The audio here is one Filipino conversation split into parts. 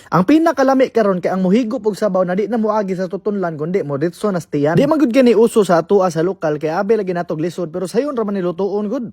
Ang pinakalami karon kay ang muhigop og sabaw na di na moagi sa tutunlan kundi mo ditso na stiyan. Di man gud kani uso sa atua sa lokal kay abi lagi natog lisod pero sayon ra man nilutuon gud.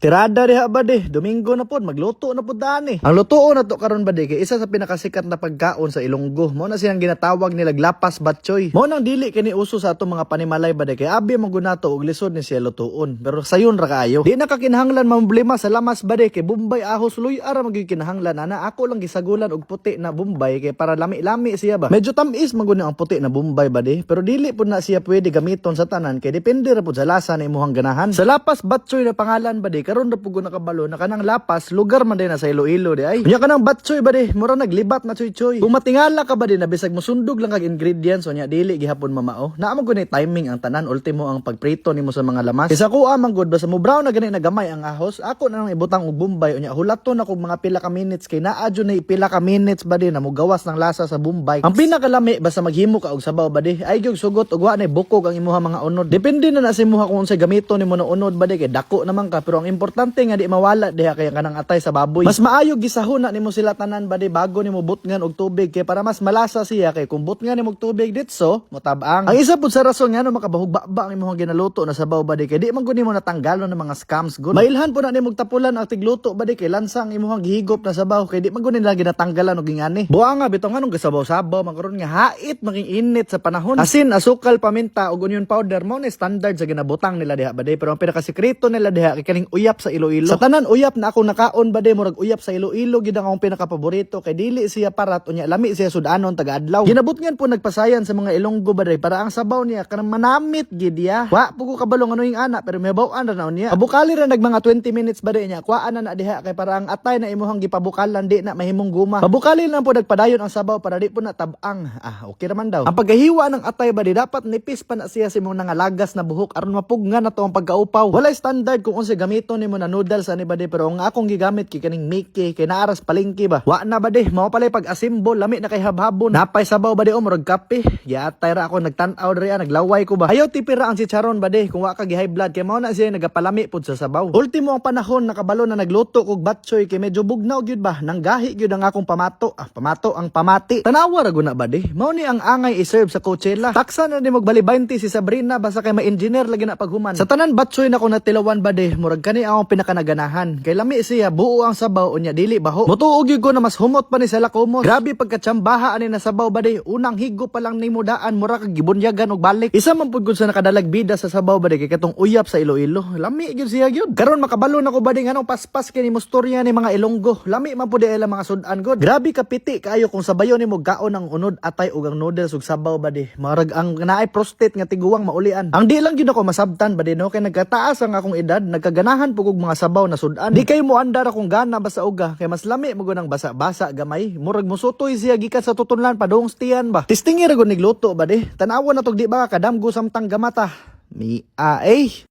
Tirada diha ba de, Domingo na pod, magluto na pod dani. Ang lutuon na to karon ba de kay isa sa pinakasikat na pagkaon sa Ilonggo. Mao na siyang ginatawag nila lapas batchoy. Mao nang dili kini uso sa atong mga panimalay ba de kay abi man gunato og lisod ni siya lutuon. Pero sayon ra kaayo. Di na kakinahanglan problema sa lamas ba de kay Bombay ahos luy ara magyud kinahanglan ana ako lang gisagulan og puti na Bombay kay para lami-lami siya ba. Medyo tamis man gud ang puti na Bombay ba de, pero dili pud na siya pwede gamiton sa tanan kay depende ra pud sa lasa na imong ganahan. Sa lapas batchoy na pangalan ba de karon na pugo nakabalo na kanang lapas lugar man din na sa Iloilo di ay. Unya kanang batchoy ba di mura naglibat na choy-choy. Kung matingala ka ba di na bisag mosundog lang kag ingredients unya dili gihapon mamao. Naa man gud ni timing ang tanan ultimo ang pagprito nimo sa mga lamas. Isa ko man gud basta mo brown na gani nagamay ang ahos ako na nang ibutang og Bombay unya hulaton ako mga pila ka minutes kay naa jud na pila ka minutes ba di na mo gawas ng lasa sa Bombay. Ang pinakalami basta maghimo ka og sabaw ba di ay gyud sugot og wa na bukog ang imuha mga unod. Depende na sa imuha kung unsay gamiton nimo na unod ba di kay dako naman ka pero ang importante nga di mawala diha kay kanang atay sa baboy. Mas maayo gisahon na nimo sila tanan ba di bago nimo butngan og tubig kay para mas malasa siya kay kung butngan nimo og tubig ditso motabang. Ang isa pud sa rason nga no makabahug-ba ang imong ginaluto na sabaw ba di kay di man gud nimo natanggalon ng mga scams gud. Mailhan po na nimo tapulan ang tigluto ba di kay lansa ang imong gihigop na sabaw kay di man gud nila ginatanggalan og ingani. Buha nga bitong anong gasabaw-sabaw magkaron nga hait maging init sa panahon. Asin, asukal, paminta ug onion powder mo na standard sa ginabutang nila diha ba di pero ang pinakasekreto nila diha kay kaning uyap sa Iloilo. Sa tanan uyap na ako nakaon ba de murag uyap sa Iloilo gid ang akong pinakapaborito kay dili siya parat unya lami siya sudanon taga-adlaw. Ginabutngan po nagpasayan sa mga Ilonggo ba de para ang sabaw niya kanang manamit gid ya. Wa pugo kabalo nganoing ana pero mabaw-an ra naon niya. Abukali ra nag mga 20 minutes ba de niya kuan na diha kay para ang atay na imuhang gipabukalan di na mahimong guma. Pabukali lang po nagpadayon ang sabaw para di po na tabang. Okay raman daw. Ang paggahiwa ng atay ba di dapat nipis pa na siya sa imong nangalagas na buhok aron mapugnan na to ang pagkaupaw. Walay standard kung unsay gamiton nimo na noodles ani ba de pero ang akong gigamit kay kaning Mickey kay naaras palengke ba. Wa na ba de mao palay pag-assemble lami na kay habhabon. Napay sabaw ba de murag kape. Giatay ra ako nagtan-aw diri naglaway ko ba. Ayaw tipira ang chicharon ba de kung wa ka gi-high blood kay mao na siya nagapalami pud sa sabaw. Ultimo ang panahon nakabalo na nagluto kog batchoy kay medyo bugnaw gyud ba. Nanggahi gyud ang akong pamato. Pamato ang pamati. Tanawa ra guna ba de. Mao ni ang angay i-serve sa Coachella. Taksa na ni magbali 20 si Sabrina basta kay ma-engineer lagi na paghuman. Sa tanan batchoy na ko natilawan ba de murag kani akong pinakanaganahan. Kay lami siya buo ang sabaw unya dili baho. Motuog gyud ko na mas humot pa ni sa lakomos. Grabe pagkatsambaha ani na sabaw ba de unang higo pa lang nimo daan mura kag gibunyagan og balik. Isa man pud gud sa nakadalag bida sa sabaw ba de kay katong uyap sa Iloilo. Lami gyud siya gyud. Karon makabalo na ko ba de nganong paspas kay nimo storya ni mga Ilonggo. Lami man pud ila mga sudan gud. Grabe kapiti kaayo kung sabayon nimo gaon ang unod atay ug ang noodles ug sabaw ba de. Marag ang naay prostate nga tiguwang maulian. Ang di lang gyud ako masabtan ba de no kay nagkataas ang akong edad nagkaganahan pug og mga sabaw na sudan. Di kay mo andar akong gana basta uga kay mas lami mo gunang basa-basa gamay murag musutoy siya gikan sa tutunlan padung stiyan ba. Tistingi ra gud nigluto ba de. Tan-awon na tog di ba kadamgo samtang gamata. Mi